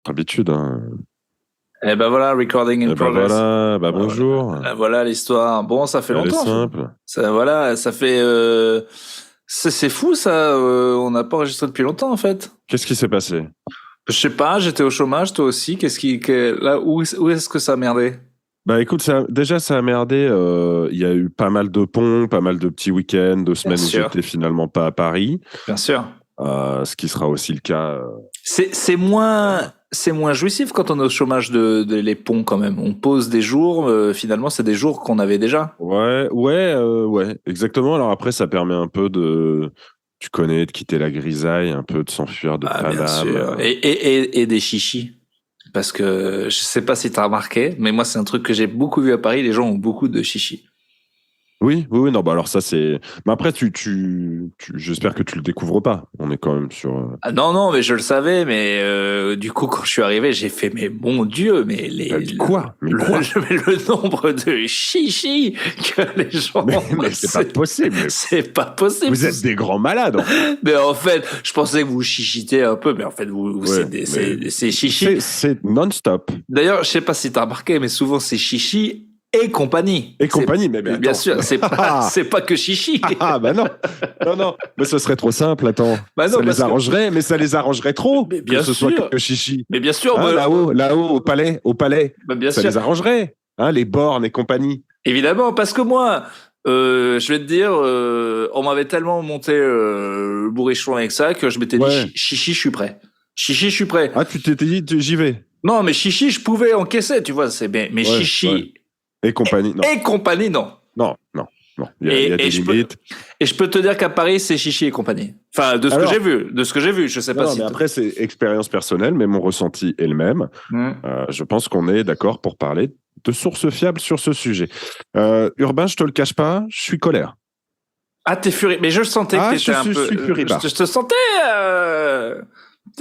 Habitude, hein. Et ben voilà, recording in Et ben progress. voilà, bonjour. Voilà l'histoire. Bon, ça fait Elle est longtemps. simple. Ça fait. C'est fou ça. On n'a pas enregistré depuis longtemps en fait. Qu'est-ce qui s'est passé? Je sais pas. J'étais au chômage, toi aussi. Là où est-ce que ça a merdé? Bah écoute, ça a merdé. Il y a eu pas mal de ponts, pas mal de petits week-ends, de semaines où sûr. j'étais finalement pas à Paris. Bien sûr. Ce qui sera aussi le cas. C'est moins jouissif quand on est au chômage de les ponts quand même. On pose des jours. Finalement, c'est des jours qu'on avait déjà. Ouais, exactement. Alors après, ça permet un peu tu connais, de quitter la grisaille, un peu de s'enfuir de Bien Paname. sûr. Et des chichis. Parce que je sais pas si t'as remarqué, mais moi c'est un truc que j'ai beaucoup vu à Paris, les gens ont beaucoup de chichis. Oui, non, bah alors ça c'est. Mais après, j'espère que tu le découvres pas. On est quand même sur. Ah non, mais je le savais, mais du coup quand je suis arrivé, j'ai fait mais mon Dieu, mais Quoi le nombre de chichis que les gens. Mais c'est pas possible. C'est pas possible. Vous êtes des grands malades. Mais en fait, je pensais que vous chichitez un peu, mais en fait c'est chichis. C'est non-stop. D'ailleurs, je sais pas si t'as remarqué, mais souvent c'est chichis et compagnie. Mais bien sûr, c'est pas que chichi. Bah non, mais ce serait trop simple, attends. Bah non, mais ça les arrangerait trop mais bien que ce sûr. soit que chichi. Mais bien sûr, là-haut au palais, bah bien ça sûr. les arrangerait, hein, les bornes et compagnie. Évidemment, parce que moi, je vais te dire, on m'avait tellement monté le bourrichon avec ça que je m'étais dit chichi, je suis prêt. Chichi, je suis prêt. Ah, tu t'étais dit j'y vais. Non, mais chichi, je pouvais encaisser, tu vois, c'est bien. Mais chichi. Ouais. Et compagnie, non. Et compagnie, non. Non. Il y a des limites. Et je peux te dire qu'à Paris, c'est chichi et compagnie. Enfin, de ce que j'ai vu, je sais pas si. Mais après, c'est expérience personnelle, mais mon ressenti est le même. Je pense qu'on est d'accord pour parler de sources fiables sur ce sujet. Urbain, je te le cache pas, je suis colère. Ah, t'es furieux. Mais je le sentais que t'étais un peu. Je suis furibard. Je te sentais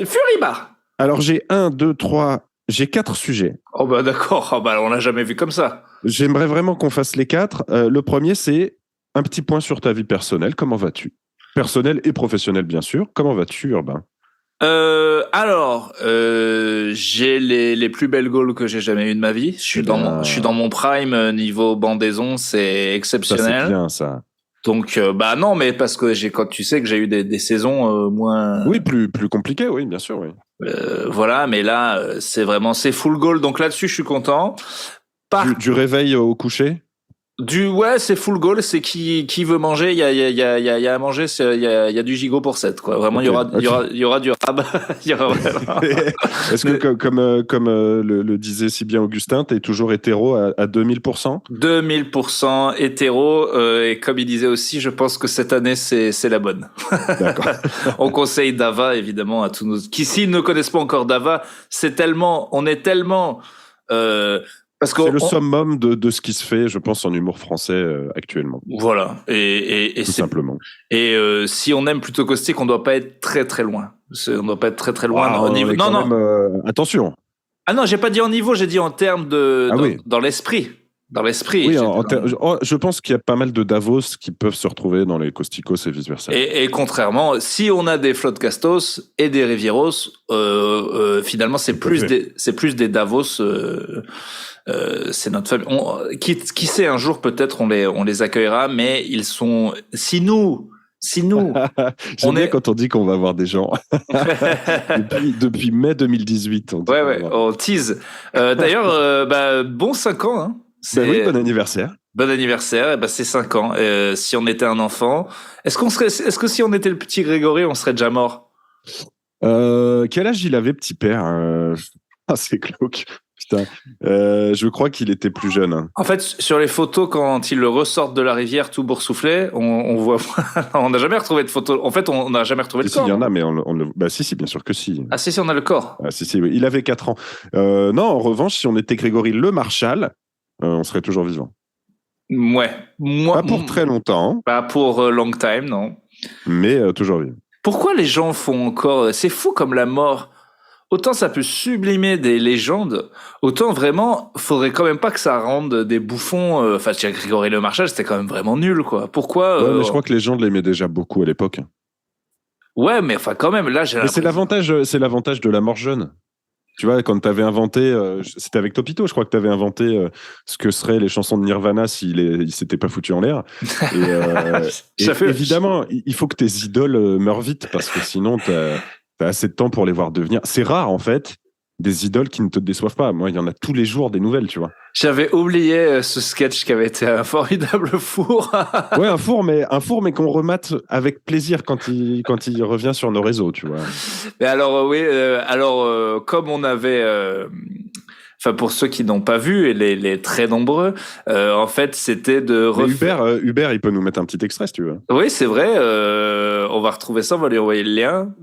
furibard. Alors, j'ai 4 sujets. Oh bah d'accord, on l'a jamais vu comme ça. J'aimerais vraiment qu'on fasse les 4. Le premier, c'est un petit point sur ta vie personnelle. Comment vas-tu? Personnelle et professionnelle, bien sûr. Comment vas-tu, Urbain? Alors, j'ai les plus belles goals que j'ai jamais eues de ma vie. Je suis dans mon prime niveau bandaison, c'est exceptionnel. Ça, c'est bien, ça. Donc, non, mais parce que quand tu sais que j'ai eu des saisons moins. Oui, plus compliquées, oui, bien sûr, oui. Voilà, mais là, c'est full goal. Donc là-dessus, je suis content. Du réveil au coucher? C'est full goal, c'est qui veut manger, il y a à manger, il y a du gigot pour 7, quoi. Vraiment, okay. il y aura du rab. Est-ce que comme le disait si bien Augustin, t'es toujours hétéro à 2000%? 2000% hétéro, et comme il disait aussi, je pense que cette année, c'est la bonne. D'accord. On conseille Dava, évidemment, à tous nos, qui, s'ils ne connaissent pas encore Dava, on est tellement, parce que c'est le summum de ce qui se fait, je pense, en humour français actuellement. Voilà, et tout simplement. Et si on aime plutôt caustique, on doit pas être très très loin. On doit pas être très très loin au niveau. Non. Même, attention. Ah non, j'ai pas dit en niveau, j'ai dit en termes de dans l'esprit. Dans l'esprit. Oui, je pense qu'il y a pas mal de Davos qui peuvent se retrouver dans les Causticos et vice-versa. Et contrairement, si on a des Floodcastos et des Rivieros, finalement, c'est plus des Davos. C'est notre famille. Qui sait, un jour peut-être on les accueillera, mais ils sont. Si nous. J'aime bien quand on dit qu'on va voir des gens. depuis mai 2018. On tease. D'ailleurs, bon 5 ans. Hein. Oui, bon anniversaire. Bon anniversaire, c'est 5 ans. Si on était un enfant, est-ce que si on était le petit Grégory, on serait déjà mort? Quel âge il avait, petit père? C'est glauque. Putain. Je crois qu'il était plus jeune. Hein. En fait, sur les photos, quand ils le ressortent de la rivière tout boursouflé, on voit. On n'a jamais retrouvé de photos. En fait, on n'a jamais retrouvé le corps. Il y en a, mais si, bien sûr que si. Ah, si, on a le corps. Ah, si, oui. Il avait 4 ans. Non, en revanche, si on était Grégory le Marshal, on serait toujours vivant. Ouais. Pas pour très longtemps. Pas pour long time, non. Mais toujours vivant. Pourquoi les gens font encore. C'est fou comme la mort. Autant ça peut sublimer des légendes, autant vraiment, faudrait quand même pas que ça rende des bouffons. Enfin, Grégory Le Marchal, c'était quand même vraiment nul, quoi. Pourquoi mais je crois que les gens l'aimaient déjà beaucoup à l'époque. Ouais, mais enfin, quand même, là, j'ai l'impression. Mais c'est l'avantage de la mort jeune. Tu vois, quand tu avais inventé, c'était avec Topito, je crois que tu avais inventé ce que seraient les chansons de Nirvana s'il s'était pas foutu en l'air. Et évidemment, il faut que tes idoles meurent vite parce que sinon, tu as assez de temps pour les voir devenir. C'est rare, en fait, des idoles qui ne te déçoivent pas. Moi, il y en a tous les jours des nouvelles, tu vois. J'avais oublié ce sketch qui avait été un formidable four. Ouais, un four, mais qu'on remate avec plaisir quand il revient sur nos réseaux, tu vois. Mais alors, comme on avait, enfin pour ceux qui n'ont pas vu et les très nombreux, en fait, c'était de refaire. Hubert, il peut nous mettre un petit extrait si tu veux. Oui, c'est vrai. On va retrouver ça, on va lui envoyer le lien.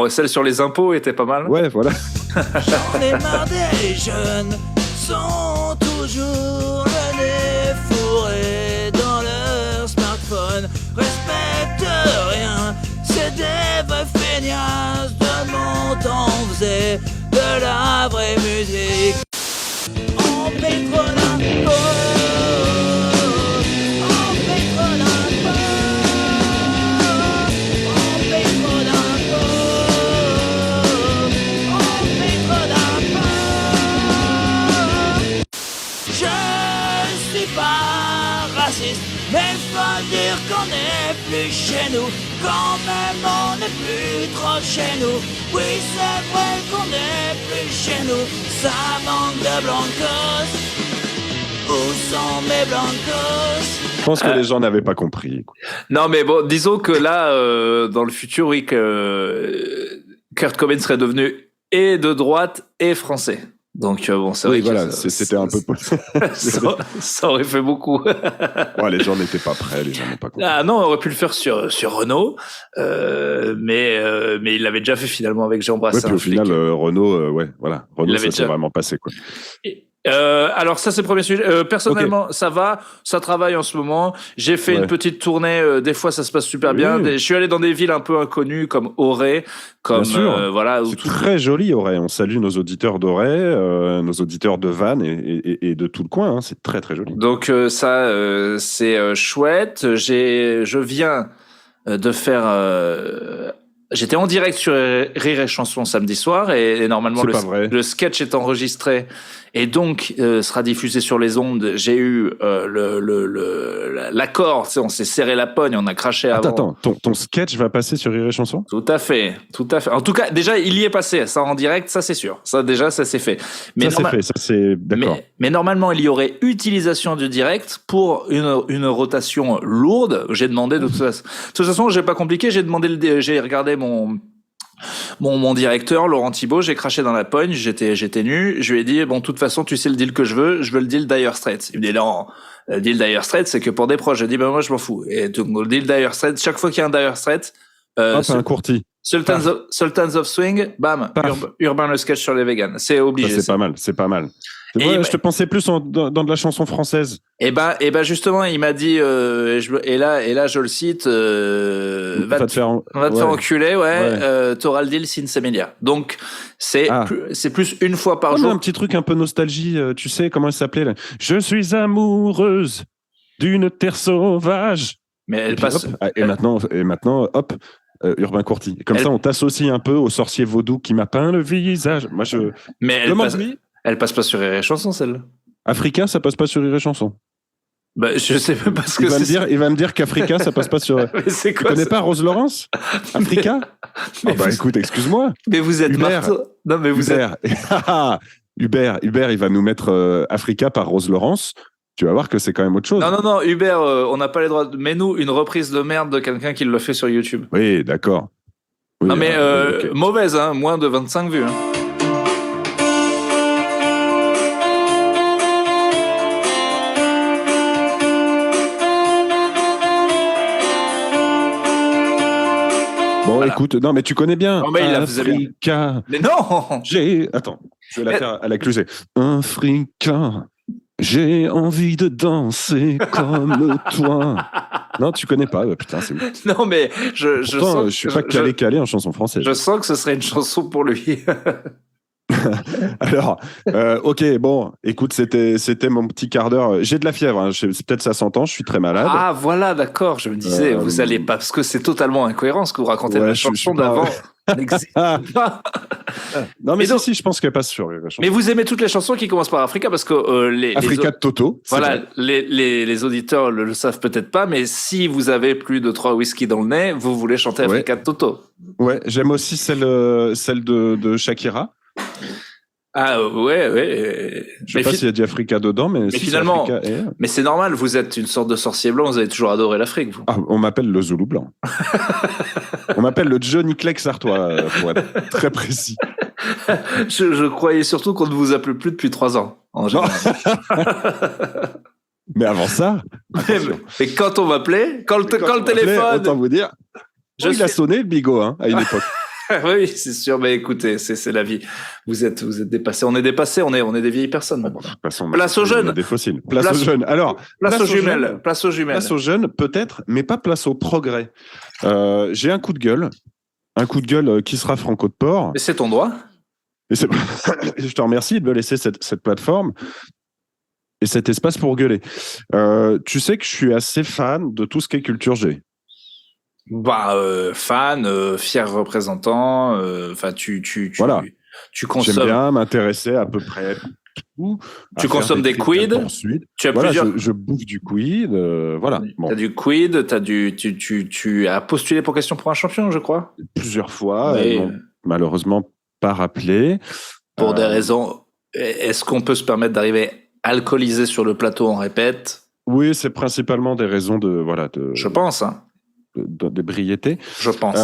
Celle sur les impôts était pas mal. Ouais, voilà. J'en ai marre des jeunes sont toujours le nez fourré dans leur smartphone. Respecte rien, c'est des vrais feignasses. De mon temps on faisait de la vraie musique. En pétrolin, oh, en pétrolin, oh, en pétrolin, oh, en pétrolin, oh. Je suis pas raciste, mais faut dire qu'on est plus chez nous. Quand même on n'est plus trop chez nous. Oui c'est vrai qu'on est plus chez nous. Ça manque de blancos. Où sont mes blancos? Je pense que les gens n'avaient pas compris. Non mais bon, disons que là, dans le futur, oui, que Kurt Cobain serait devenu et de droite et français. Donc bon, c'est vrai voilà, que c'était un peu ça aurait fait beaucoup. Ouais, les gens n'étaient pas prêts, les gens n'ont pas compris. Ah non, on aurait pu le faire sur Renault, mais il l'avait déjà fait finalement avec Jean Brassens. Ouais, puis au final Renault, ouais, voilà, Renault ça s'est vraiment passé quoi. Alors ça c'est le premier sujet. Personnellement, okay. Ça va, ça travaille en ce moment. J'ai fait une petite tournée. Des fois, ça se passe super bien. Je suis allé dans des villes un peu inconnues comme Auray, comme voilà. C'est très joli Auray. On salue nos auditeurs d'Auray, nos auditeurs de Vannes et de tout le coin. Hein. C'est très très joli. Donc ça, c'est chouette. Je viens de faire. J'étais en direct sur Rire et Chanson samedi soir et normalement le sketch est enregistré et donc sera diffusé sur les ondes. J'ai eu l'accord, tu sais, on s'est serré la pogne, on a craché avant. Attends, ton sketch va passer sur Rire et Chanson ? Tout à fait. En tout cas, déjà il y est passé, ça en direct, ça c'est sûr. Ça déjà ça c'est fait. Mais ça c'est d'accord. Mais normalement, il y aurait utilisation du direct pour une rotation lourde. J'ai demandé de toute façon, j'ai pas compliqué, j'ai regardé mon directeur Laurent Thibault, j'ai craché dans la pogne, j'étais nu, je lui ai dit bon de toute façon tu sais le deal que je veux le deal Dire Straits. Il me dit non, le deal Dire Straits c'est que pour des proches. J'ai dit ben moi je m'en fous. Et donc le deal Dire Straits, chaque fois qu'il y a un Dire Straits, un courtier. Sultans of Swing, bam, Urbain le sketch sur les vegans, c'est obligé. Ça, c'est pas mal. Je te pensais plus dans de la chanson française. Et ben justement, il m'a dit et là je le cite, on va te faire enculer, t'auras le deal Sinsemedia. Donc c'est plus une fois par jour. Un petit truc un peu nostalgie, tu sais comment elle s'appelait là. Je suis amoureuse d'une terre sauvage. Mais elle passe. Et maintenant, hop. Urbain Courty. Comme ça, on t'associe un peu au sorcier vaudou qui m'a peint le visage. Moi, Mais elle passe pas sur Rire et Chanson, celle-là. Africa, ça passe pas sur Rire et Chanson. Bah, je sais pas parce que il va me dire qu'Africa, ça passe pas sur. Mais c'est quoi, tu connais pas Rose Laurence? Africa? Écoute, excuse-moi. Mais vous êtes marteau. Non, mais vous êtes. Hubert, il va nous mettre Africa par Rose Laurence. Tu vas voir que c'est quand même autre chose. Non, Hubert, on n'a pas les droits. Mets-nous une reprise de merde de quelqu'un qui le fait sur YouTube. Oui, d'accord. Oui, non, mais okay. Mauvaise, hein, moins de 25 vues. Hein. Bon, voilà. Écoute, non, mais tu connais bien. Non, mais Africa. Mais non. Attends, je vais la faire à la clusée. Africa. J'ai envie de danser comme toi. Non, tu connais pas. Putain, c'est ouf. Non, mais je suis pas calé en chanson française. Je sens que ce serait une chanson pour lui. Alors, ok, bon, écoute, c'était mon petit quart d'heure. J'ai de la fièvre, hein. Peut-être ça s'entend, je suis très malade. Ah, voilà, d'accord, je me disais, vous allez pas, parce que c'est totalement incohérent ce que vous racontez de la chanson d'avant. n'existe pas. Non, mais Et donc- si, je pense qu'elle passe sur la chanson. Mais vous aimez toutes les chansons qui commencent par Africa parce que Africa de Toto. c'est voilà, vrai. les auditeurs le savent peut-être pas, mais si vous avez plus de 3 whisky dans le nez, vous voulez chanter Ouais. Africa de Toto. Ouais, j'aime aussi celle de Shakira. Ah ouais. Je sais pas s'il y a du Africa dedans, mais si finalement- c'est Africa. Mais c'est normal, vous êtes une sorte de sorcier blanc, vous avez toujours adoré l'Afrique, vous. Ah, on m'appelle le Zoulou blanc. On m'appelle le Johnny Clegg sartois, pour être très précis. Je croyais surtout qu'on ne vous appelait plus depuis 3 ans. En général. Mais avant ça, mais quand on m'appelait, quand le téléphone, autant vous dire, il a sonné le bigot à une époque. oui, c'est sûr. Mais écoutez, c'est la vie. Vous êtes dépassé. On est dépassé. On est des vieilles personnes maintenant. Place aux jeunes. Des fossiles. Place aux jeunes. Alors, Place aux jumelles. Place aux jumelles. Place aux jeunes, peut-être, mais pas place au progrès. J'ai un coup de gueule. Un coup de gueule qui sera Franco de Port. Mais c'est ton droit. Et je te remercie de me laisser cette plateforme et cet espace pour gueuler. Tu sais que je suis assez fan de tout ce qui est culture G. Fan, fier représentant. Enfin, Voilà. tu J'aime consommes. bien m'intéresser à peu près tout. Tu consommes des quid. Tu as Voilà, plusieurs. je bouffe du quid. Voilà. Bon, T'as du quid. Tu as postulé pour Question pour un champion, je crois. plusieurs fois, Oui. non, malheureusement pas rappelé. Pour des raisons. Est-ce qu'on peut se permettre d'arriver alcoolisé sur le plateau en répète? Oui, c'est principalement des raisons de Je pense. Hein. d'ébriété. Je pense.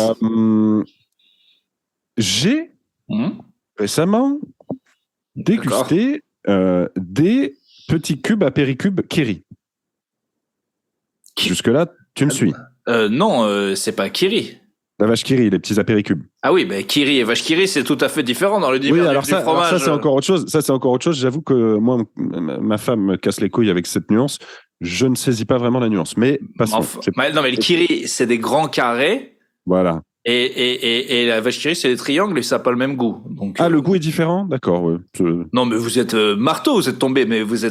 J'ai Hum. récemment dégusté des petits cubes à péricube Kiri. Jusque-là, tu me suis. Non, c'est pas Kiri. La vache Kiri, les petits apéricubes. Ah oui, mais Kiri et vache Kiri, c'est tout à fait différent dans l'univers Oui, alors du ça, fromage. c'est encore autre chose. Ça, c'est encore autre chose. J'avoue que moi, ma femme me casse les couilles avec cette nuance. Je ne saisis pas vraiment la nuance. Mais passons. Enfin, non, mais le Kiri, c'est des grands carrés. Voilà. Et la vache Kiri, c'est des triangles et ça n'a pas le même goût. Donc, Ah, le goût est différent. D'accord. Ouais. Non, mais vous êtes marteau, vous êtes tombé, mais vous en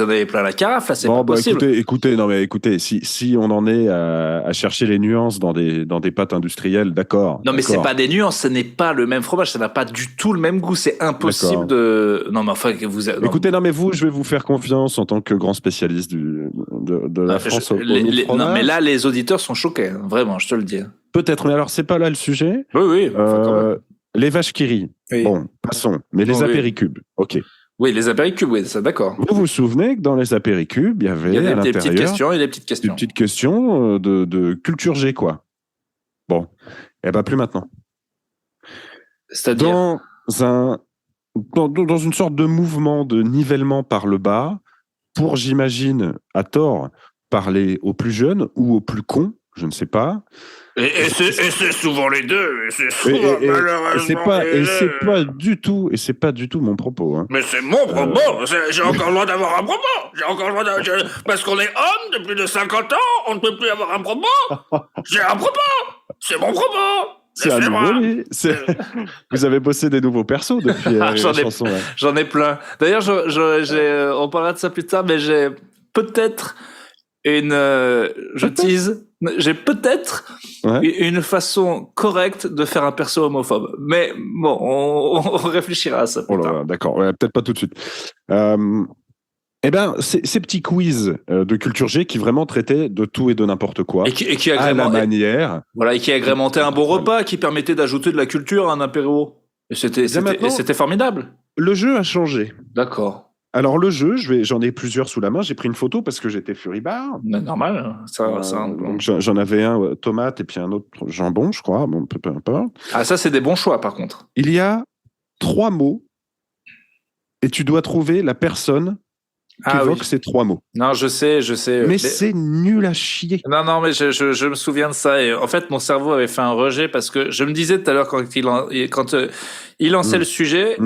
avez plein la carafe, là, c'est Bon, pas possible. écoutez, si on en est à chercher les nuances dans des pâtes industrielles, d'accord. Non, mais c'est d'accord. pas des nuances, ce n'est pas le même fromage, ça n'a pas du tout le même goût, c'est impossible de. Non, mais enfin, non. Écoutez, non, mais je vais vous faire confiance en tant que grand spécialiste de la France. Non, mais là, les auditeurs sont choqués, hein, vraiment, je te le dis. Peut-être, mais alors, c'est pas là le sujet. Oui, enfin, quand même. Les vaches Kiri. Oui. Bon, passons. Mais les Oui. apéricubes, ok. Oui, les apéricubes, oui, ça, d'accord. Vous vous souvenez que dans les apéricubes, il y avait Il y à a des petites l'intérieur questions et des petites des questions. petites questions de culture G, quoi. Bon, eh ben plus maintenant. C'est-à-dire. Dans une sorte de mouvement de nivellement par le bas, pour, j'imagine, à tort, parler aux plus jeunes ou aux plus cons, je ne sais pas. Et c'est souvent les deux. Et c'est souvent Et malheureusement les c'est deux. pas du tout mon propos. Hein. Mais c'est mon propos. J'ai encore le droit d'avoir un propos. J'ai encore le droit parce qu'on est homme de plus de 50 ans, on ne peut plus avoir un propos. J'ai un propos. C'est mon propos. C'est un Laissez-moi. nouveau, lui. Vous avez bossé des nouveaux persos depuis la chanson. Là. J'en ai plein. D'ailleurs, on parlera de ça plus tard, mais j'ai peut-être j'ai peut-être une façon correcte de faire un perso homophobe. Mais bon, on réfléchira à ça plus tard. D'accord, peut-être pas tout de suite. Eh ben, ces petits quiz de culture G qui vraiment traitaient de tout et de n'importe quoi. Et qui à la manière. Voilà, et qui agrémentait un bon repas, qui permettait d'ajouter de la culture à un apéro. Et c'était formidable. Le jeu a changé. D'accord. Alors le jeu, j'en ai plusieurs sous la main. J'ai pris une photo parce que j'étais furibard. Normal. Donc j'en avais un tomate et puis un autre jambon, je crois. Bon, peu importe. Ah, ça c'est des bons choix par contre. Il y a 3 mots et tu dois trouver la personne qui évoque ces 3 mots. Non, je sais. Mais c'est nul à chier. Non, mais je me souviens de ça. Et en fait, mon cerveau avait fait un rejet parce que je me disais tout à l'heure quand il lançait le sujet,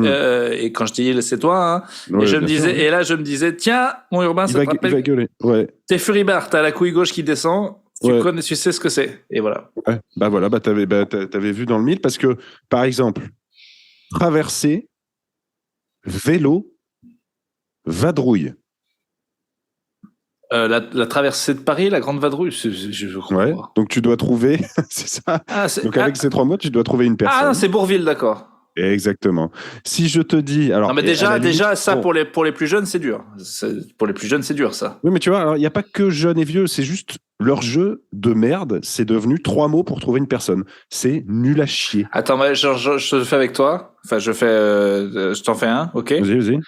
et quand je dis c'est toi, hein, Ouais, et là je me disais, tiens, mon Urbain, ça te rappelle. Il va gueuler. Ouais. T'es furibard, t'as la couille gauche qui descend, tu sais ce que c'est. Et voilà. Ouais. T'avais vu dans le mille parce que, par exemple, traverser, vélo, vadrouille. La traversée de Paris, la Grande Vadrouille, je crois. Ouais. Donc tu dois trouver, c'est ça. Donc avec ces 3 mots, tu dois trouver une personne. Ah, c'est Bourvil, d'accord. Exactement. Si je te dis, alors. Non, mais déjà, ça pour les plus jeunes, c'est dur. Pour les plus jeunes, c'est dur, ça. Oui, mais tu vois, il n'y a pas que jeunes et vieux, c'est juste leur jeu de merde. C'est devenu 3 mots pour trouver une personne. C'est nul à chier. Attends, je le fais avec toi. Enfin, je t'en fais un, ok? Vas-y.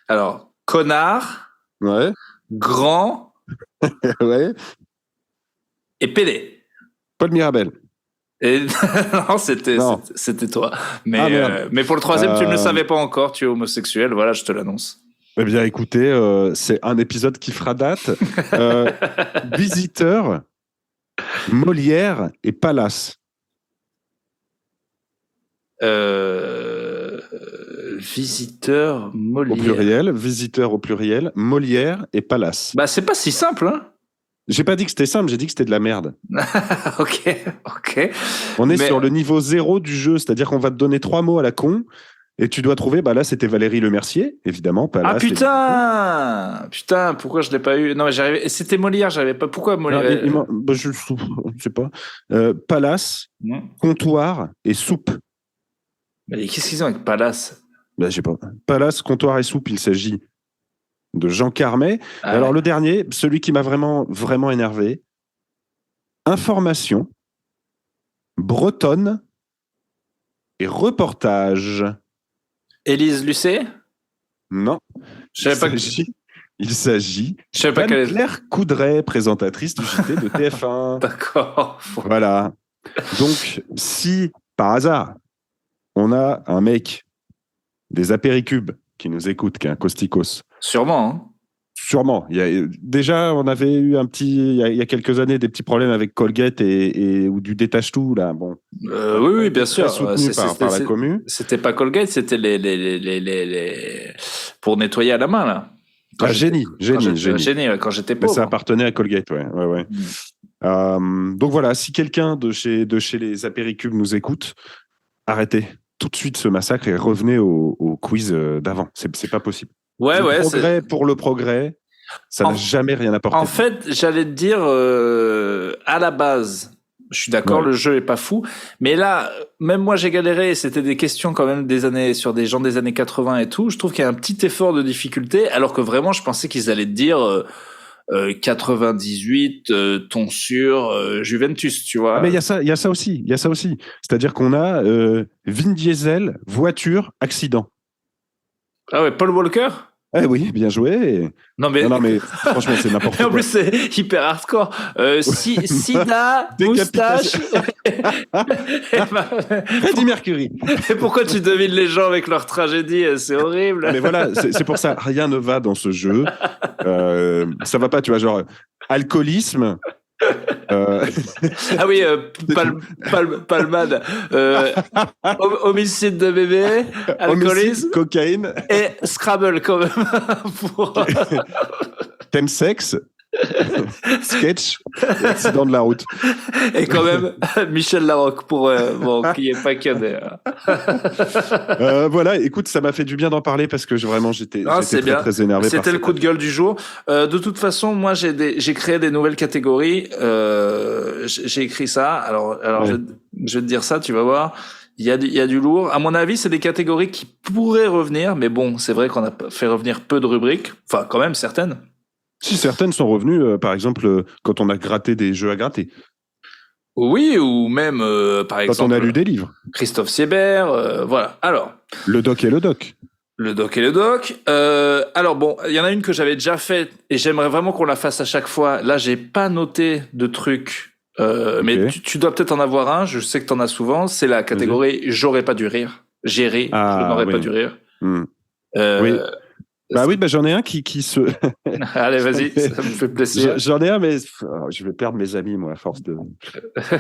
Alors, connard, Ouais. grand Ouais. et pédé. Paul Mirabel. Et non, c'était toi. Mais pour le 3e, tu ne le savais pas encore. Tu es homosexuel. Voilà, je te l'annonce. Eh bien, écoutez, c'est un épisode qui fera date. Visiteur, Molière et Palace. Visiteur, Molière. Visiteur au pluriel, Molière et Palace. Bah, c'est pas si simple, hein. J'ai pas dit que c'était simple, j'ai dit que c'était de la merde. Ok. On est sur le niveau 0 du jeu, c'est-à-dire qu'on va te donner 3 mots à la con et tu dois trouver. Bah là, c'était Valérie Lemercier, évidemment. Palace, putain, pourquoi je l'ai pas eu? Non, mais j'arrivais. C'était Molière, j'avais pas. Pourquoi Molière? Je sais pas. Palace, comptoir et soupe. Mais qu'est-ce qu'ils ont avec Palace? Je sais pas. Palace, comptoir et soupe, il s'agit de Jean Carmet. Alors le dernier, celui qui m'a vraiment, vraiment énervé, information, bretonne et reportage. Élise Lucet? Non. Je savais pas Il s'agit Claire Coudray, présentatrice du JT de TF1. D'accord. Voilà. Donc, si, par hasard, on a un mec des apéricubes qui nous écoute, qui est un causticos. Sûrement, hein. Sûrement. Déjà, on avait eu il y a quelques années des petits problèmes avec Colgate ou du détache-tout, là. Bon. Oui, bien sûr. Soutenu par la commu. C'était pas Colgate, c'était les pour nettoyer à la main, là. Génie. Quand j'étais pauvre. Mais ça appartenait à Colgate, ouais. Donc voilà, si quelqu'un de chez les apéricubes nous écoute, arrêtez tout de suite ce massacre et revenez au quiz d'avant. C'est pas possible. Pour le progrès, ça n'a jamais rien apporté. En fait, j'allais te dire, à la base, je suis d'accord, le jeu est pas fou, mais là, même moi j'ai galéré, c'était des questions quand même sur des gens des années 80 et tout, je trouve qu'il y a un petit effort de difficulté, alors que vraiment je pensais qu'ils allaient te dire 98, tonsure, Juventus, tu vois. Mais il y a ça aussi. C'est-à-dire qu'on a Vin Diesel, voiture, accident. Ah ouais, Paul Walker? Eh oui, bien joué. Non mais franchement, c'est n'importe quoi. En plus, c'est hyper hardcore. Sida, moustache. Freddie Mercury. Et pourquoi tu devines les gens avec leur tragédie? C'est horrible. Mais voilà, c'est pour ça, rien ne va dans ce jeu. Ça va pas, tu vois, genre alcoolisme. Ah oui, palmade, homicide de bébé, alcoolisme, cocaïne et Scrabble quand même. Thème sexe, sketch, accident de la route. Et quand même Michel Larocque pour qui est pas cadet. Voilà, écoute, ça m'a fait du bien d'en parler parce que j'étais très énervé. C'était le coup de gueule du jour. De toute façon, moi j'ai créé des nouvelles catégories. J'ai écrit ça. Alors je vais te dire ça, tu vas voir. Il y a du lourd. À mon avis, c'est des catégories qui pourraient revenir, mais bon, c'est vrai qu'on a fait revenir peu de rubriques. Enfin, quand même certaines. Si certaines sont revenues, par exemple, quand on a gratté des jeux à gratter. Oui, ou même, par exemple... Quand on a lu des livres. Christophe Siebert, voilà. Alors... Le doc et le doc. Le doc et le doc. Alors bon, il y en a une que j'avais déjà faite, et j'aimerais vraiment qu'on la fasse à chaque fois. Là, j'ai pas noté de trucs, mais tu dois peut-être en avoir un, je sais que t'en as souvent, c'est la catégorie « J'aurais pas dû rire ». J'ai ri, je n'aurais pas dû rire. Oui. J'en ai un qui se... Allez, vas-y, ça me fait plaisir. J'en ai un, mais je vais perdre mes amis, moi, à force de...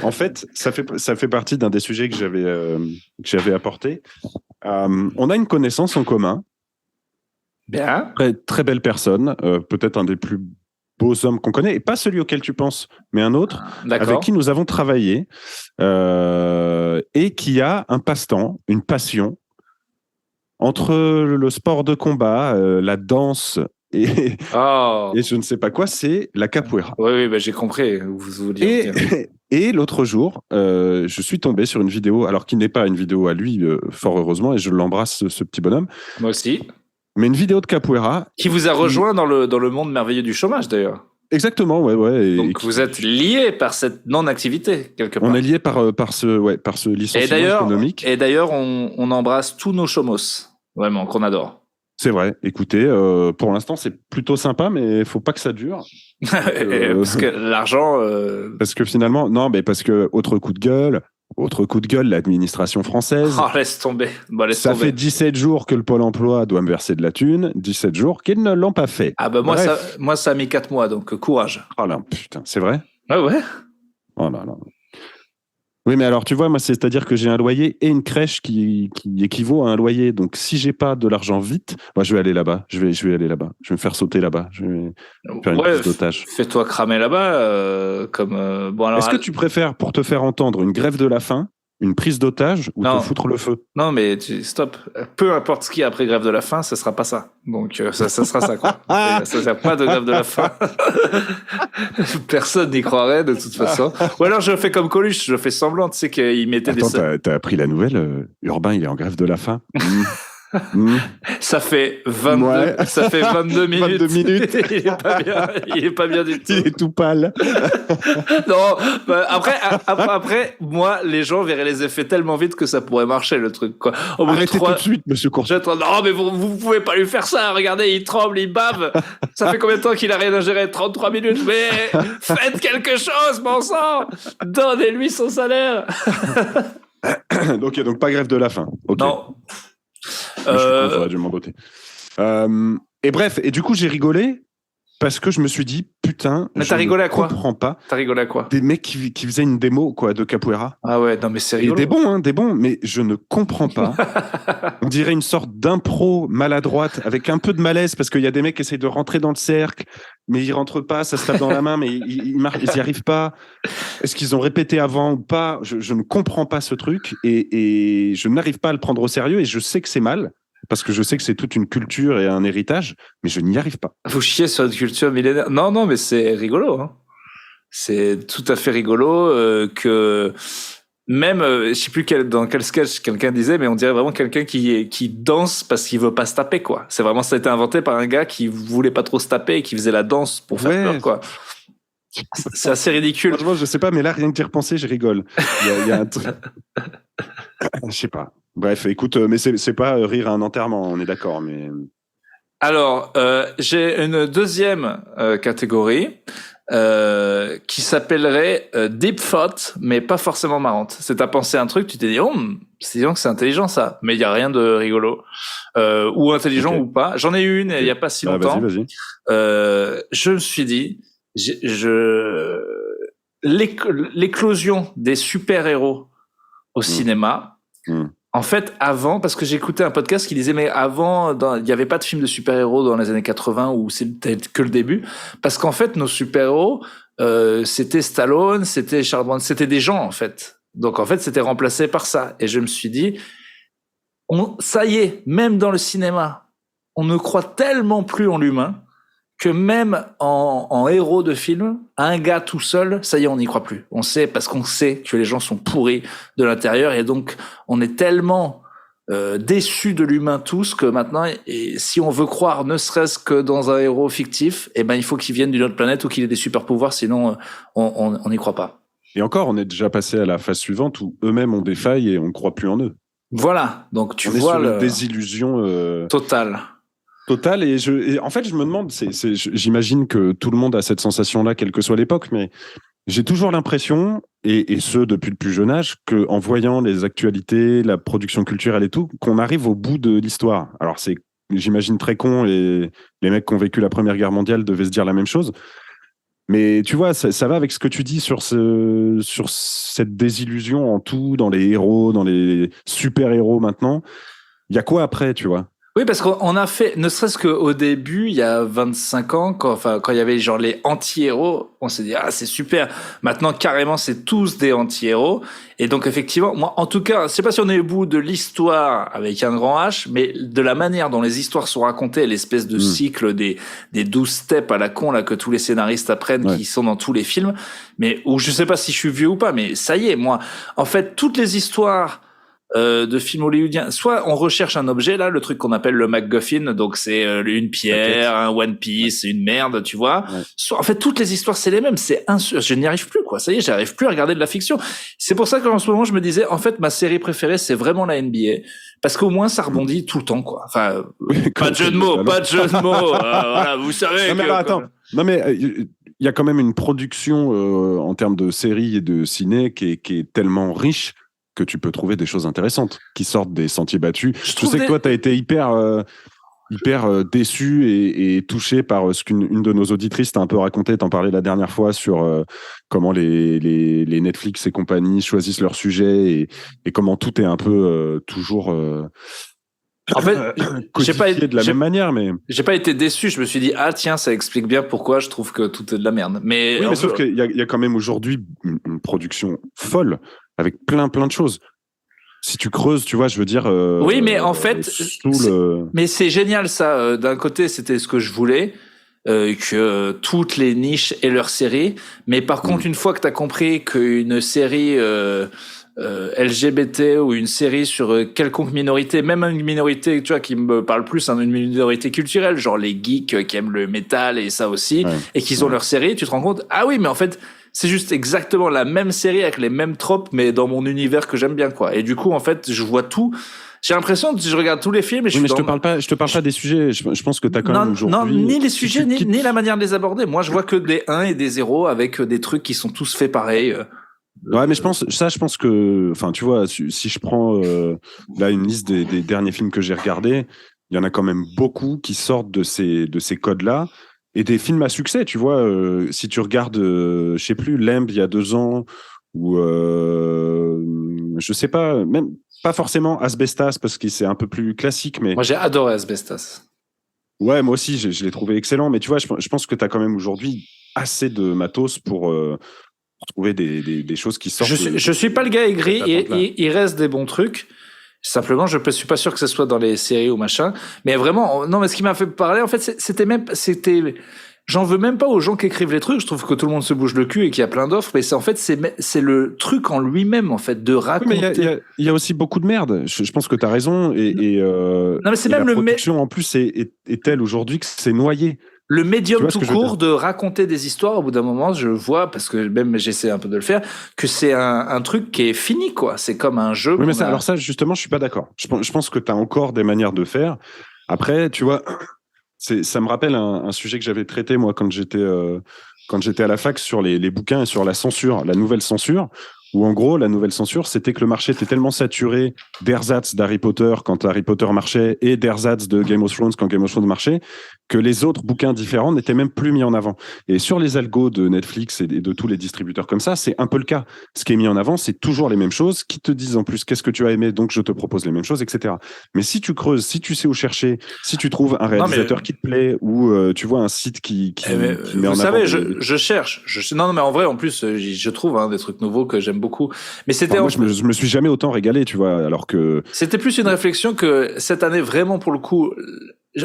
En fait, ça fait partie d'un des sujets que j'avais apporté. On a une connaissance en commun. Bien. Très, très belle personne, peut-être un des plus beaux hommes qu'on connaît, et pas celui auquel tu penses, mais un autre, avec qui nous avons travaillé, et qui a un passe-temps, une passion, entre le sport de combat, la danse Oh. et je ne sais pas quoi, c'est la capoeira. Oui, j'ai compris. Vous vouliez dire. Et l'autre jour, je suis tombé sur une vidéo, alors qui n'est pas une vidéo à lui, fort heureusement, et je l'embrasse, ce petit bonhomme. Moi aussi. Mais une vidéo de capoeira. Qui vous a rejoint dans le monde merveilleux du chômage, d'ailleurs. Exactement, ouais. Donc vous êtes liés par cette non-activité, quelque part. On est liés par ce licenciement économique. Et d'ailleurs, on embrasse tous nos chômos, vraiment, qu'on adore. C'est vrai. Écoutez, pour l'instant, c'est plutôt sympa, mais il faut pas que ça dure. Parce que l'argent... Parce que finalement, non, mais parce que autre coup de gueule, l'administration française. Oh, laisse tomber. Ça fait 17 jours que le Pôle emploi doit me verser de la thune, 17 jours qu'ils ne l'ont pas fait. Ah bah moi ça a mis 4 mois, donc courage. Oh là, putain, c'est vrai? Ah ouais? Oh là là. Oui, mais alors, tu vois, moi, c'est-à-dire que j'ai un loyer et une crèche qui équivaut à un loyer. Donc, si j'ai pas de l'argent vite, moi, je vais aller là-bas. Je vais aller là-bas. Je vais me faire sauter là-bas. Je vais faire une prise d'otage. Fais-toi cramer là-bas. Bon, alors, est-ce que tu préfères, pour te faire entendre, une grève de la faim, une prise d'otage ou te foutre le feu? Non, mais stop. Peu importe ce qu'il y a après grève de la faim, ça sera pas ça. Donc, ça sera ça, quoi. Ça sert pas de grève de la faim. Personne n'y croirait, de toute façon. Ou alors, je fais comme Coluche, je fais semblant, tu sais, qu'il mettait Attends, t'as appris la nouvelle? Urbain, il est en grève de la faim. Ça fait 22 minutes. 22 minutes. Il est pas bien du tout. Il est tout pâle. Non, après, moi, les gens verraient les effets tellement vite que ça pourrait marcher, le truc, quoi. Arrêtez tout de suite, monsieur Courtois. Non, mais vous pouvez pas lui faire ça. Regardez, il tremble, il bave. Ça fait combien de temps qu'il a rien ingéré? 33 minutes. Mais faites quelque chose, bon sang. Donnez-lui son salaire. Ok, donc pas grève de la faim. Okay. Non. J'aurais dû m'en doter. Et bref, et du coup, j'ai rigolé parce que je me suis dit, putain, mais t'as rigolé à quoi? Je comprends pas. T'as rigolé à quoi? Des mecs qui faisaient une démo, quoi, de capoeira. Ah ouais, non, mais c'est rigolo. Et des bons, mais je ne comprends pas. On dirait une sorte d'impro maladroite avec un peu de malaise parce qu'il y a des mecs qui essayent de rentrer dans le cercle, mais ils rentrent pas, ça se tape dans la main, mais ils y arrivent pas. Est-ce qu'ils ont répété avant ou pas? Je ne comprends pas ce truc et je n'arrive pas à le prendre au sérieux et je sais que c'est mal. Parce que je sais que c'est toute une culture et un héritage, mais je n'y arrive pas. Vous chiez sur une culture millénaire. Non, mais c'est rigolo. Hein. C'est tout à fait rigolo que même, je sais plus dans quel sketch quelqu'un disait, mais on dirait vraiment quelqu'un qui danse parce qu'il veut pas se taper, quoi. C'est vraiment, ça a été inventé par un gars qui voulait pas trop se taper et qui faisait la danse pour faire peur, quoi. C'est assez ridicule. Franchement, je sais pas, mais là, rien que d'y repenser, je rigole. Il y a un truc. Je sais pas. Bref, écoute, mais c'est pas rire à un enterrement, on est d'accord, mais... Alors, j'ai une deuxième catégorie qui s'appellerait deep thought, mais pas forcément marrante. C'est t'as pensé un truc, tu t'es dit, disons que c'est intelligent ça, mais il y a rien de rigolo. Ou intelligent ou pas. J'en ai eu une il y a pas si longtemps. Vas-y. Je me suis dit, l'éclosion des super-héros au cinéma... En fait, avant, parce que j'écoutais un podcast qui disait, mais avant, il n'y avait pas de film de super-héros dans les années 80 où c'était que le début. Parce qu'en fait, nos super-héros, c'était Stallone, c'était Charles Bronson, c'était des gens, en fait. Donc, en fait, c'était remplacé par ça. Et je me suis dit, ça y est, même dans le cinéma, on ne croit tellement plus en l'humain que même en héros de film, un gars tout seul, ça y est, on n'y croit plus. On sait, parce qu'on sait que les gens sont pourris de l'intérieur, et donc on est tellement déçus de l'humain tous que maintenant, et si on veut croire ne serait-ce que dans un héros fictif, eh ben il faut qu'il vienne d'une autre planète ou qu'il ait des super pouvoirs, sinon on n'y croit pas. Et encore, on est déjà passé à la phase suivante où eux-mêmes ont des failles et on ne croit plus en eux. Voilà, donc tu vois sur une désillusion totale. Total, et en fait, je me demande, j'imagine que tout le monde a cette sensation-là, quelle que soit l'époque, mais j'ai toujours l'impression, et ce depuis le plus jeune âge, qu'en voyant les actualités, la production culturelle et tout, qu'on arrive au bout de l'histoire. Alors, c'est, j'imagine, très con, et les mecs qui ont vécu la Première Guerre mondiale devaient se dire la même chose. Mais tu vois, ça va avec ce que tu dis sur cette désillusion en tout, dans les héros, dans les super-héros maintenant. Il y a quoi après, tu vois ? Oui, parce qu'on a fait, ne serait-ce qu'au début, il y a 25 ans, quand il y avait genre les anti-héros, on s'est dit, ah, c'est super. Maintenant, carrément, c'est tous des anti-héros. Et donc, effectivement, moi, en tout cas, je sais pas si on est au bout de l'histoire avec un grand H, mais de la manière dont les histoires sont racontées, l'espèce de cycle des 12 steps à la con, là, que tous les scénaristes apprennent, qui sont dans tous les films. Mais, où je sais pas si je suis vieux ou pas, mais ça y est, moi, en fait, toutes les histoires, de films hollywoodiens, soit on recherche un objet, là, le truc qu'on appelle le MacGuffin, donc c'est une pierre, un One Piece, une merde, tu vois. Soit, en fait, toutes les histoires, c'est les mêmes. Je n'y arrive plus, quoi. Ça y est, j'arrive plus à regarder de la fiction. C'est pour ça qu'en ce moment, je me disais, en fait, ma série préférée, c'est vraiment la NBA. Parce qu'au moins, ça rebondit tout le temps, quoi. Enfin, pas de jeu de mots, pas de jeu de mots. Voilà, vous savez. Non, mais alors, attends. Non, mais il y a quand même une production en termes de séries et de ciné qui est tellement riche que tu peux trouver des choses intéressantes qui sortent des sentiers battus. Je sais que toi, tu as été hyper déçu et touché par ce qu'une de nos auditrices t'a un peu raconté, t'en parlais la dernière fois sur comment les Netflix et compagnie choisissent leurs sujets et comment tout est un peu toujours en fait, j'ai pas été de la même manière, mais j'ai pas été déçu. Je me suis dit, ah tiens, ça explique bien pourquoi je trouve que tout est de la merde. Mais, oui, mais sauf qu'il y a quand même aujourd'hui une production folle avec plein de choses. Si tu creuses, tu vois, je veux dire. Oui, mais en fait, mais c'est génial ça. D'un côté, c'était ce que je voulais, que toutes les niches aient leur série. Mais par contre, une fois que t'as compris qu'une série LGBT ou une série sur quelconque minorité, même une minorité, tu vois, qui me parle plus, une minorité culturelle, genre les geeks qui aiment le métal et ça aussi, et qu'ils ont leur série, tu te rends compte, ah oui, mais en fait, c'est juste exactement la même série avec les mêmes tropes, mais dans mon univers que j'aime bien, quoi. Et du coup, en fait, je vois tout. J'ai l'impression que je regarde tous les films et je te parle pas des sujets. Je pense que t'as quand même aujourd'hui. Non, ni les sujets, ni la manière de les aborder. Moi, je vois que des 1 et des 0 avec des trucs qui sont tous faits pareil. Ouais, mais je pense que, enfin, tu vois, si je prends là une liste des derniers films que j'ai regardés, il y en a quand même beaucoup qui sortent de ces codes-là. Et des films à succès, tu vois, si tu regardes, je sais plus, Lamb il y a 2 ans, ou je sais pas, même pas forcément Asbestas, parce que c'est un peu plus classique, mais... Moi, j'ai adoré Asbestas. Ouais, moi aussi, je l'ai trouvé excellent, mais tu vois, je pense que tu as quand même aujourd'hui assez de matos pour trouver des choses qui sortent... Je suis pas le gars aigri, il reste des bons trucs. Simplement, je suis pas sûr que ce soit dans les séries ou machin. Mais vraiment, non, mais ce qui m'a fait parler, en fait, c'était, j'en veux même pas aux gens qui écrivent les trucs. Je trouve que tout le monde se bouge le cul et qu'il y a plein d'offres. Mais c'est le truc en lui-même, en fait, de raconter. Oui, mais il y a aussi beaucoup de merde. Je pense que t'as raison. Non, mais c'est même la production, en plus, est telle aujourd'hui que c'est noyé. Le médium tout court de raconter des histoires, au bout d'un moment, je vois, parce que même j'essaie un peu de le faire, que c'est un truc qui est fini, quoi. C'est comme un jeu. Oui, mais alors ça, justement, je suis pas d'accord. Je pense que tu as encore des manières de faire. Après, tu vois, ça me rappelle un sujet que j'avais traité, moi, quand j'étais à la fac sur les bouquins et sur la censure, la nouvelle censure. Où en gros, la nouvelle censure, c'était que le marché était tellement saturé d'ersatz d'Harry Potter quand Harry Potter marchait et d'ersatz de Game of Thrones quand Game of Thrones marchait, que les autres bouquins différents n'étaient même plus mis en avant. Et sur les algos de Netflix et de tous les distributeurs comme ça, c'est un peu le cas. Ce qui est mis en avant, c'est toujours les mêmes choses, qui te disent en plus qu'est-ce que tu as aimé, donc je te propose les mêmes choses, etc. Mais si tu creuses, si tu sais où chercher, si tu trouves un réalisateur qui te plaît ou tu vois un site qui met en avant... Vous savez, je cherche. Non, mais en vrai, en plus, je trouve des trucs nouveaux que j'aime beaucoup. Mais c'était... moi, je me suis jamais autant régalé, tu vois, alors que... C'était plus une réflexion que cette année, vraiment, pour le coup...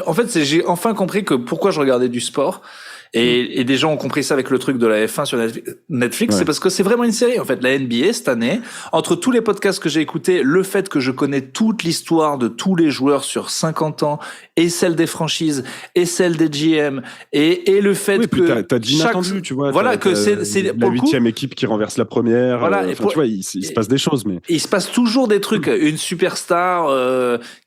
En fait, j'ai enfin compris que pourquoi je regardais du sport. Et des gens ont compris ça avec le truc de la F1 sur Netflix, c'est parce que c'est vraiment une série. En fait, la NBA, cette année, entre tous les podcasts que j'ai écoutés, le fait que je connais toute l'histoire de tous les joueurs sur 50 ans, et celle des franchises, et celle des GM, et le fait que... t'as d'inattendu, tu vois. Voilà, que c'est la 8e équipe qui renverse la première. Voilà, tu vois, il se passe des choses, mais... Il se passe toujours des trucs. Une superstar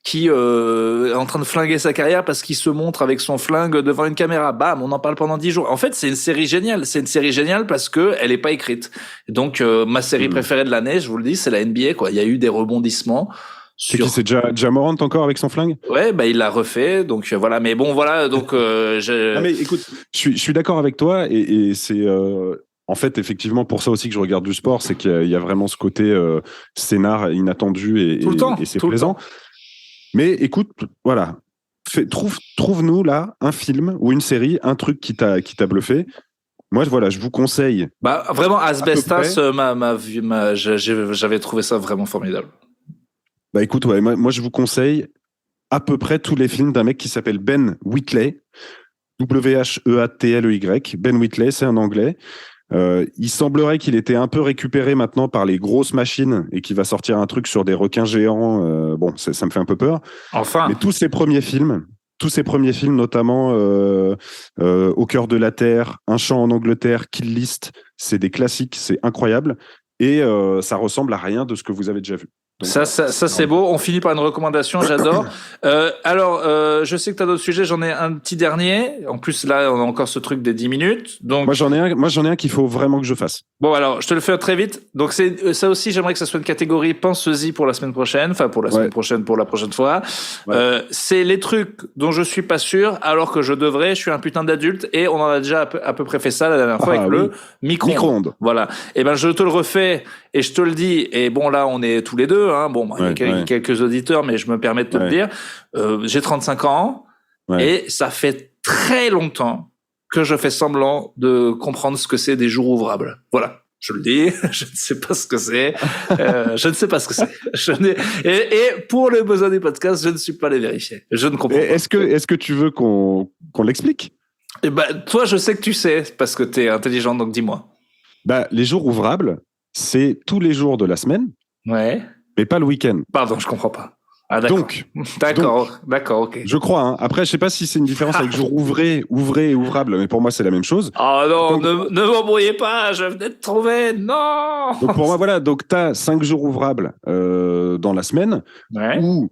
qui est en train de flinguer sa carrière parce qu'il se montre avec son flingue devant une caméra. Bam, on en parle pendant 10 jours. En fait, c'est une série géniale. C'est une série géniale parce que elle est pas écrite. Donc, ma série préférée de l'année, je vous le dis, c'est la NBA, quoi. Il y a eu des rebondissements. C'est qui, c'est Ja Morant encore avec son flingue? Ouais, il l'a refait. Donc, voilà. Mais bon, voilà. Donc, Non, mais écoute, je suis d'accord avec toi et c'est, en fait, effectivement, pour ça aussi que je regarde du sport, c'est qu'il y a vraiment ce côté scénar inattendu et c'est plaisant. Mais écoute, voilà. trouve-nous là un film ou une série, un truc qui t'a bluffé. Moi, voilà, je vous conseille. Bah, vraiment, Asbestas, j'avais trouvé ça vraiment formidable. Bah, écoute, ouais, moi, je vous conseille à peu près tous les films d'un mec qui s'appelle Ben Wheatley. Wheatley. Ben Wheatley, c'est un Anglais. Il semblerait qu'il était un peu récupéré maintenant par les grosses machines et qu'il va sortir un truc sur des requins géants. Bon, ça me fait un peu peur. Enfin. Mais tous ses premiers films, notamment Au cœur de la terre, Un chant en Angleterre, Kill List, c'est des classiques, c'est incroyable. Et ça ressemble à rien de ce que vous avez déjà vu. Donc, ça c'est beau. On finit par une recommandation, j'adore. Alors, je sais que tu as d'autres sujets, j'en ai un petit dernier. En plus, là, on a encore ce truc des 10 minutes. Donc... Moi, j'en ai un qu'il faut vraiment que je fasse. Bon, alors, je te le fais très vite. Donc, ça aussi, j'aimerais que ça soit une catégorie pense-y pour la semaine prochaine. Enfin, pour la semaine prochaine, pour la prochaine fois. Ouais. C'est les trucs dont je suis pas sûr, alors que je devrais. Je suis un putain d'adulte et on en a déjà à peu près fait ça la dernière fois avec le micro-ondes. Voilà. Et ben, je te le refais et je te le dis. Et bon, là, on est tous les deux. Hein. Bon, il y a quelques auditeurs, mais je me permets de te le dire. J'ai 35 ans et ça fait très longtemps que je fais semblant de comprendre ce que c'est des jours ouvrables. Voilà. Je le dis, je ne sais pas ce que c'est. Je ne sais pas ce que c'est. Et pour le besoin du podcast, je ne suis pas allé vérifier. Je ne comprends pas. Est-ce que tu veux qu'on l'explique? Eh ben, toi, je sais que tu sais, parce que tu es intelligent, donc dis-moi. Bah, les jours ouvrables, c'est tous les jours de la semaine. Ouais. Mais pas le week-end. Pardon, je comprends pas. Ah, d'accord. D'accord, ok. Je crois. Hein. Après, je sais pas si c'est une différence avec jour ouvré et ouvrable, mais pour moi, c'est la même chose. Oh non, ne m'embrouillez pas, je venais de trouver, non. Donc pour moi, voilà. Donc t'as 5 jours ouvrables dans la semaine, ou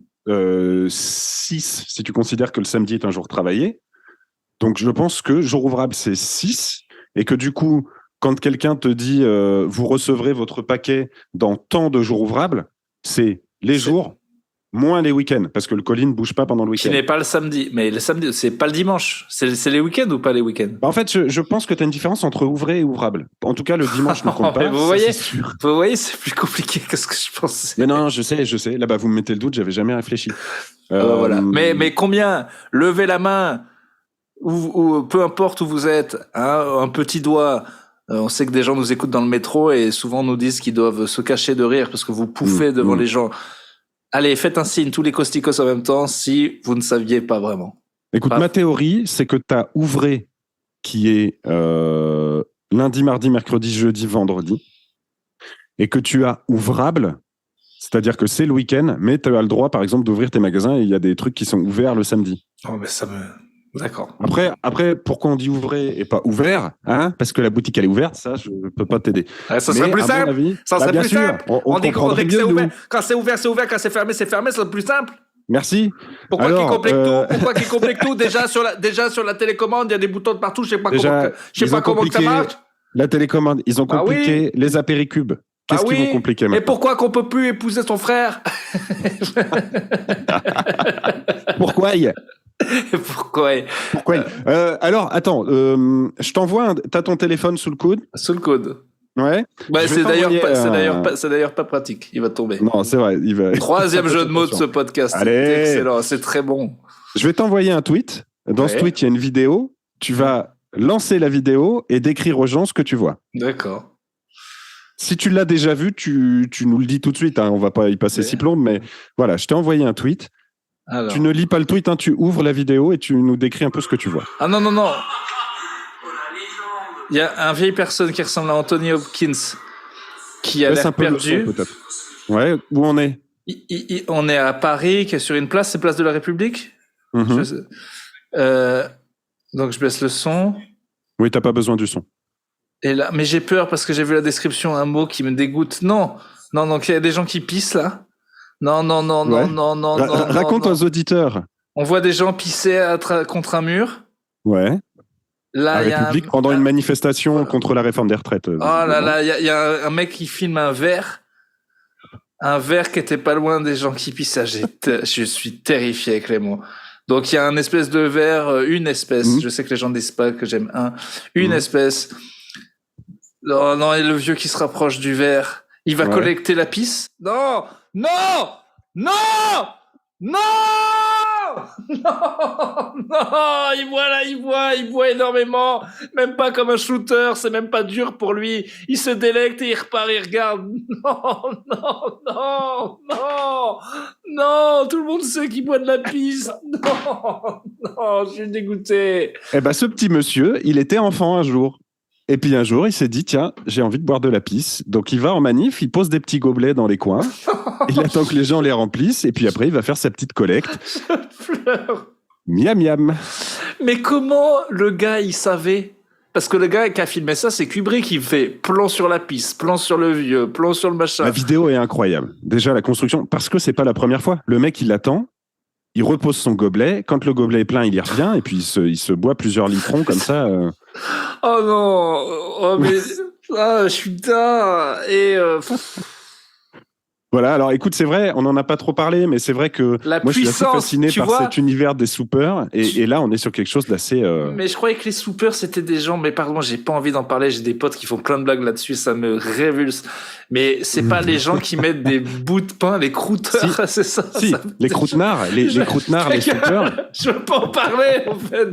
6 si tu considères que le samedi est un jour travaillé. Donc je pense que jour ouvrable c'est 6 et que du coup, quand quelqu'un te dit vous recevrez votre paquet dans tant de jours ouvrables, c'est les jours moins les week-ends, parce que le colis ne bouge pas pendant le week-end. Qui n'est pas le samedi. Mais le samedi, c'est pas le dimanche. C'est les week-ends ou pas les week-ends? En fait, je pense que tu as une différence entre ouvré et ouvrable. En tout cas, le dimanche ne compte pas. Vous voyez, c'est plus compliqué que ce que je pensais. Mais non, je sais. Là-bas, vous me mettez le doute, j'avais jamais réfléchi. Voilà. Mais combien? Levez la main, ou peu importe où vous êtes, hein, un petit doigt. On sait que des gens nous écoutent dans le métro et souvent nous disent qu'ils doivent se cacher de rire parce que vous pouffez devant les gens. Allez, faites un signe, tous les costicos en même temps, si vous ne saviez pas vraiment. Écoute, ma théorie, c'est que tu as ouvré, qui est lundi, mardi, mercredi, jeudi, vendredi, et que tu as ouvrable, c'est-à-dire que c'est le week-end, mais tu as le droit, par exemple, d'ouvrir tes magasins et il y a des trucs qui sont ouverts le samedi. Oh, mais ça me... D'accord. Après, pourquoi on dit ouvré et pas ouvert, hein? Parce que la boutique elle est ouverte, ça je peux pas t'aider. Ça serait plus simple. Ça serait plus simple. On dit que c'est ouvert. Quand c'est ouvert, c'est ouvert. Quand c'est fermé, ça serait plus simple. Merci. Pourquoi qu'ils compliquent tout? Déjà sur la télécommande, il y a des boutons de partout. Je sais pas comment ça marche. La télécommande, ils ont compliqué les apéricubes. Qu'est-ce qu'ils vont compliquer maintenant? Et pourquoi qu'on peut plus épouser son frère? Pourquoi? Pourquoi alors, attends, je t'envoie. T'as ton téléphone sous le coude? Sous le coude. Ouais. Bah, c'est d'ailleurs pas pratique. Il va tomber. Non, c'est vrai. Troisième jeu de mots de ce podcast. Allez. Excellent. C'est très bon. Je vais t'envoyer un tweet. Dans ce tweet, il y a une vidéo. Tu vas lancer la vidéo et décrire aux gens ce que tu vois. D'accord. Si tu l'as déjà vu, tu nous le dis tout de suite. Hein, on va pas y passer si plombes, mais voilà, je t'ai envoyé un tweet. Alors. Tu ne lis pas le tweet, hein, tu ouvres la vidéo et tu nous décris un peu ce que tu vois. Ah non. Il y a une vieille personne qui ressemble à Anthony Hopkins qui a l'air perdu. Peut-être. Ouais, où on est? On est à Paris, qui est sur une place, c'est Place de la République. Donc je baisse le son. Oui, t'as pas besoin du son. Et là, mais j'ai peur parce que j'ai vu la description, un mot qui me dégoûte. Non, donc il y a des gens qui pissent là. Non. Raconte aux auditeurs. On voit des gens pisser contre un mur. Ouais. Là, la République pendant une manifestation contre la réforme des retraites. Oh là, il y a un mec qui filme un verre qui était pas loin des gens qui pissent. Je suis terrifié avec les mots. Donc il y a une espèce de verre, je sais que les gens disent pas que j'aime une espèce. Non, et le vieux qui se rapproche du verre, il va collecter la pisse. Non. Non, il boit énormément. Même pas comme un shooter, c'est même pas dur pour lui. Il se délecte et il repart, il regarde. Non, tout le monde sait qu'il boit de la pisse. Non, je suis dégoûté. Eh ben, ce petit monsieur, il était enfant un jour. Et puis un jour, il s'est dit, tiens, j'ai envie de boire de la pisse. Donc il va en manif, il pose des petits gobelets dans les coins. Il attend que les gens les remplissent. Et puis après, il va faire sa petite collecte. Je pleure. Miam, miam. Mais comment le gars, il savait? Parce que le gars qui a filmé ça, c'est Kubrick qui fait plan sur la piste, plan sur le vieux, plan sur le machin. La vidéo est incroyable. Déjà, la construction, parce que c'est pas la première fois. Le mec, il l'attend. Il repose son gobelet. Quand le gobelet est plein, il y revient. Et puis, il se boit plusieurs litrons comme ça. Oh non, oh mais je suis dingue. Et Voilà, alors écoute, c'est vrai, on n'en a pas trop parlé, mais c'est vrai que la moi, je suis puissance, assez fasciné tu par vois, cet univers des soupers. Et là, on est sur quelque chose d'assez... Mais je croyais que les soupers, c'était des gens... Mais pardon, j'ai pas envie d'en parler. J'ai des potes qui font plein de blagues là-dessus. Ça me révulse. Mais c'est pas les gens qui mettent des bouts de pain, les croûteurs, c'est ça. Si, ça les croûtenards, les croûtenards, les soupers. Je veux pas en parler, en fait.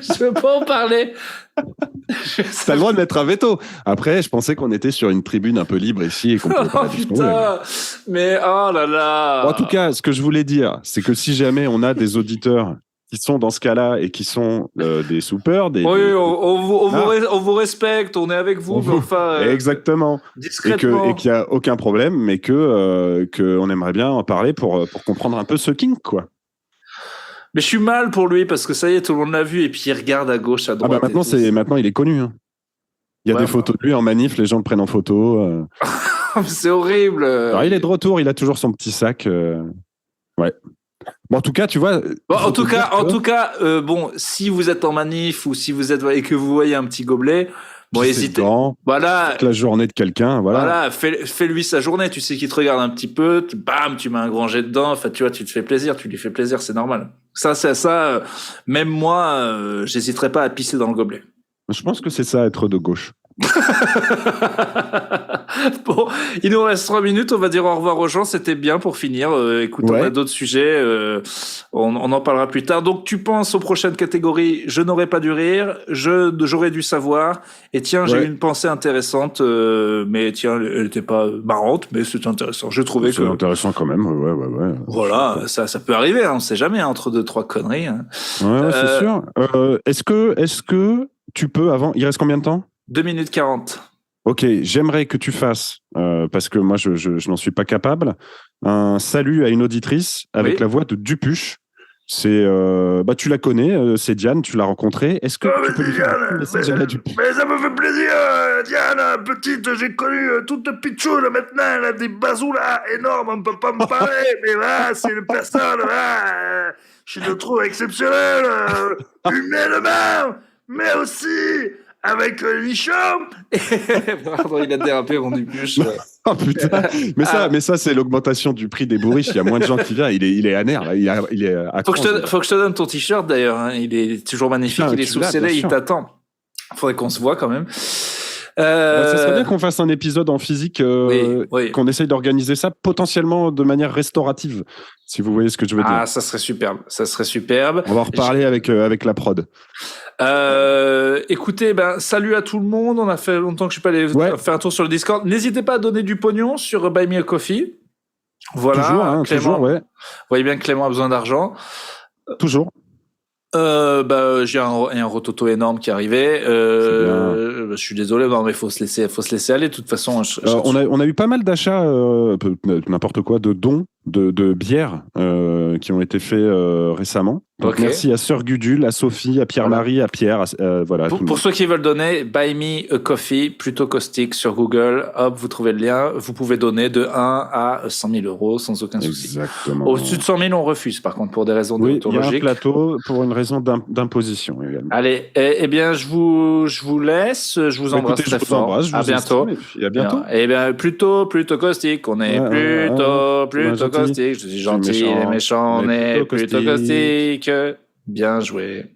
Je veux pas en parler. T'as le droit de mettre un veto. Après, je pensais qu'on était sur une tribune un peu libre ici et qu'on pouvait parler de ce qu'on voulait. Mais oh là là. En tout cas, ce que je voulais dire, c'est que si jamais on a des auditeurs qui sont dans ce cas-là et qui sont des soupers, on vous respecte, on est avec vous, mais enfin, exactement, discrètement. et qu'il n'y a aucun problème, mais que on aimerait bien en parler pour comprendre un peu ce kink, quoi. Mais je suis mal pour lui parce que ça y est, tout le monde l'a vu et puis il regarde à gauche, à droite. Ah bah maintenant il est connu. Hein. Il y a des photos de lui en manif, les gens le prennent en photo. C'est horrible. Alors, il est de retour, il a toujours son petit sac. Ouais. Bon, en tout cas, tu vois. Bon, en tout cas, bon, si vous êtes en manif ou si vous êtes et que vous voyez un petit gobelet, bon, hésitez. Voilà. Toute la journée de quelqu'un, voilà. Fais-lui sa journée. Tu sais qu'il te regarde un petit peu, tu mets un grand jet dedans. Enfin, tu vois, tu te fais plaisir, tu lui fais plaisir, c'est normal. Ça. Même moi, j'hésiterais pas à pisser dans le gobelet. Je pense que c'est ça, être de gauche. Bon, il nous reste 3 minutes, on va dire au revoir aux gens, c'était bien pour finir. Écoute, on a d'autres sujets, on en parlera plus tard. Donc tu penses aux prochaines catégories, je n'aurais pas dû rire, j'aurais dû savoir, et tiens, j'ai eu une pensée intéressante, mais tiens, elle n'était pas marrante, mais c'était intéressant. Je trouvais que... C'est intéressant quand même, ouais. Voilà, ça peut arriver, hein, on sait jamais, entre 2-3 conneries. Hein. Ouais, c'est sûr. Est-ce que tu peux, avant, il reste combien de temps ? 2 minutes 40. Ok, j'aimerais que tu fasses, parce que moi je n'en suis pas capable, un salut à une auditrice avec la voix de Dupuche. C'est, tu la connais, c'est Diane, tu l'as rencontrée. Est-ce que tu peux lui faire un message à la Dupuche ? Mais ça me fait plaisir, Diane, petite, j'ai connu toute pitchoune, maintenant elle a des bazoulas énormes, on ne peut pas me parler, mais là, c'est une personne, là, je le trouve exceptionnel, humainement, mais aussi... avec Lichon. Pardon, il a dérapé, mon Dupuche. Oh putain. Mais ça, c'est l'augmentation du prix des bourriches. Il y a moins de gens qui viennent. Il est aner. Là. Il est à faut que je te donne ton t-shirt d'ailleurs. Hein. Il est toujours magnifique. Il est sous le scellé. Il t'attend. Faudrait qu'on se voit quand même. Ça serait bien qu'on fasse un épisode en physique, qu'on essaye d'organiser ça potentiellement de manière restaurative, si vous voyez ce que je veux dire. Ah, ça serait superbe. On va en reparler avec la prod. Écoutez, salut à tout le monde. On a fait longtemps que je suis pas allé faire un tour sur le Discord. N'hésitez pas à donner du pognon sur Buy Me a Coffee. Voilà. Toujours, ouais. Vous voyez bien que Clément a besoin d'argent. Toujours. J'ai un rototo énorme qui est arrivé. Je suis désolé, mais faut se laisser aller. De toute façon, on a eu pas mal d'achats, n'importe quoi, de dons de bières qui ont été faits récemment. Donc merci à Sœur Gudule, à Sophie, à Pierre-Marie, à Pierre. Voilà. Pour ceux qui veulent donner, Buy Me a Coffee, plutôt caustique sur Google. Hop, vous trouvez le lien. Vous pouvez donner de 1 à 100 000 euros sans aucun souci. Exactement. Au-dessus de 100 000, on refuse, par contre, pour des raisons déontologiques. Il y a un plateau pour une raison d'imposition également. Allez, bien, je vous laisse. Je vous embrasse très fort. À bientôt. À bientôt. Et bien, plutôt caustique. On est plutôt caustique. Je suis gentil, les méchants, on est plutôt caustique. Bien joué.